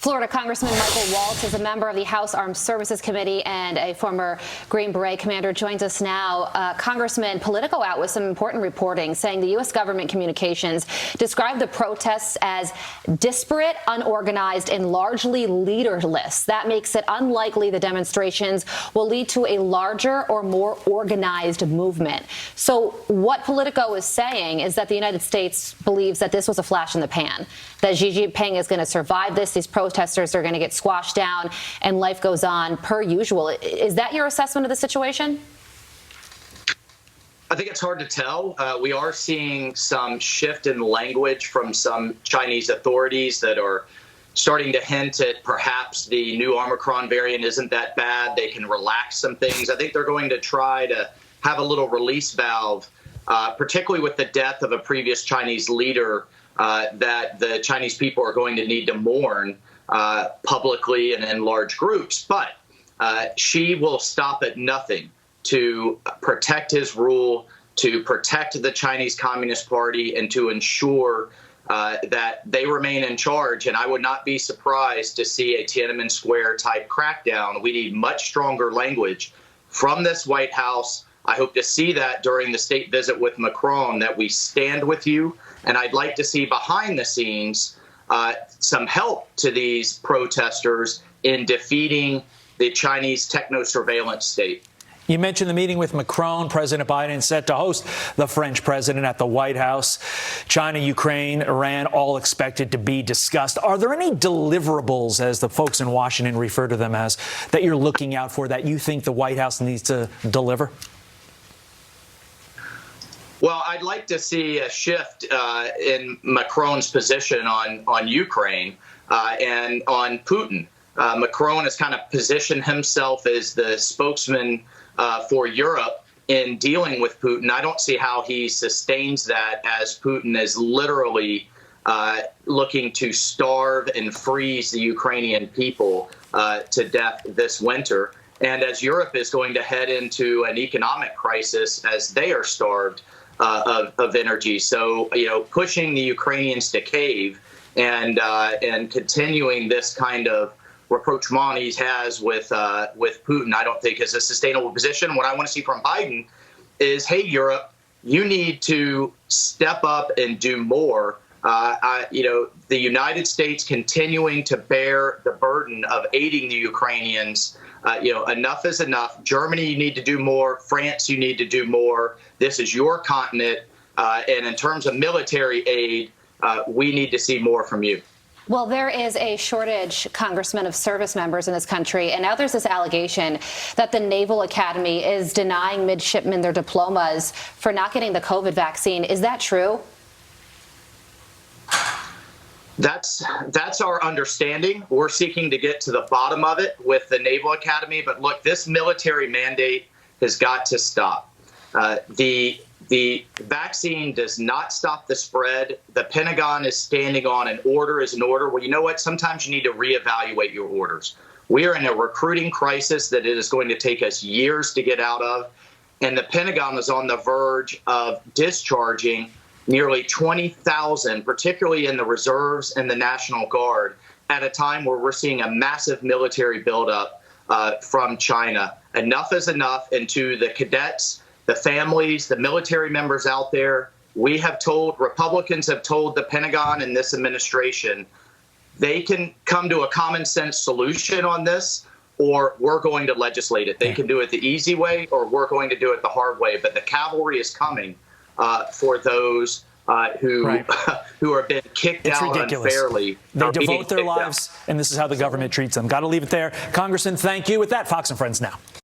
Florida Congressman Michael Waltz is a member of the House Armed Services Committee and a former Green Beret commander, joins us now. Congressman, Politico out with some important reporting saying the U.S. government communications described the protests as disparate, unorganized, and largely leaderless. That makes it unlikely the demonstrations will lead to a larger or more organized movement. So what Politico is saying is that the United States believes that this was a flash in the pan, that Xi Jinping is going to survive this. These protesters are going to get squashed down and life goes on per usual. Is that your assessment of the situation? I think it's hard to tell. We are seeing some shift in language from some Chinese authorities that are starting to hint at perhaps the new Omicron variant isn't that bad. They can relax some things. I think they're going to try to have a little release valve, particularly with the death of a previous Chinese leader, that the Chinese people are going to need to mourn publicly and in large groups. But Xi will stop at nothing to protect his rule, to protect the Chinese Communist Party, and to ensure that they remain in charge. And I would not be surprised to see a Tiananmen Square type crackdown. We need much stronger language from this White House. I hope to see that during the state visit with Macron, that we stand with you. And I'd like to see behind the scenes some help to these protesters in defeating the Chinese techno-surveillance state. You mentioned the meeting with Macron. President Biden set to host the French president at the White House. China, Ukraine, Iran, all expected to be discussed. Are there any deliverables, as the folks in Washington refer to them as, that you're looking out for that you think the White House needs to deliver? Well, I'd like to see a shift in Macron's position on Ukraine and on Putin. Macron has kind of positioned himself as the spokesman for Europe in dealing with Putin. I don't see how he sustains that, as Putin is literally looking to starve and freeze the Ukrainian people to death this winter. And as Europe is going to head into an economic crisis as they are starved of energy. So, pushing the Ukrainians to cave and continuing this kind of rapprochement he has with Putin, I don't think is a sustainable position. What I want to see from Biden is, hey, Europe, you need to step up and do more. The United States continuing to bear the burden of aiding the Ukrainians. Enough is enough. Germany, you need to do more. France, you need to do more. This is your continent. And in terms of military aid, we need to see more from you. Well, there is a shortage, Congressman, of service members in this country. And now there's this allegation that the Naval Academy is denying midshipmen their diplomas for not getting the COVID vaccine. Is that true? That's our understanding. We're seeking to get to the bottom of it with the Naval Academy. But look, this military mandate has got to stop. The vaccine does not stop the spread. The Pentagon is standing on an order is an order. Well, you know what? Sometimes you need to reevaluate your orders. We are in a recruiting crisis that it is going to take us years to get out of. And the Pentagon is on the verge of discharging nearly 20,000, particularly in the reserves and the National Guard, at a time where we're seeing a massive military buildup from China. Enough is enough. And to the cadets, the families, the military members out there, Republicans have told the Pentagon and this administration, they can come to a common sense solution on this, or we're going to legislate it. They can do it the easy way, or we're going to do it the hard way. But the cavalry is coming for those who have been kicked out unfairly. They devote their lives, and this is how the government treats them. Got to leave it there. Congressman, thank you. With that, Fox and Friends now.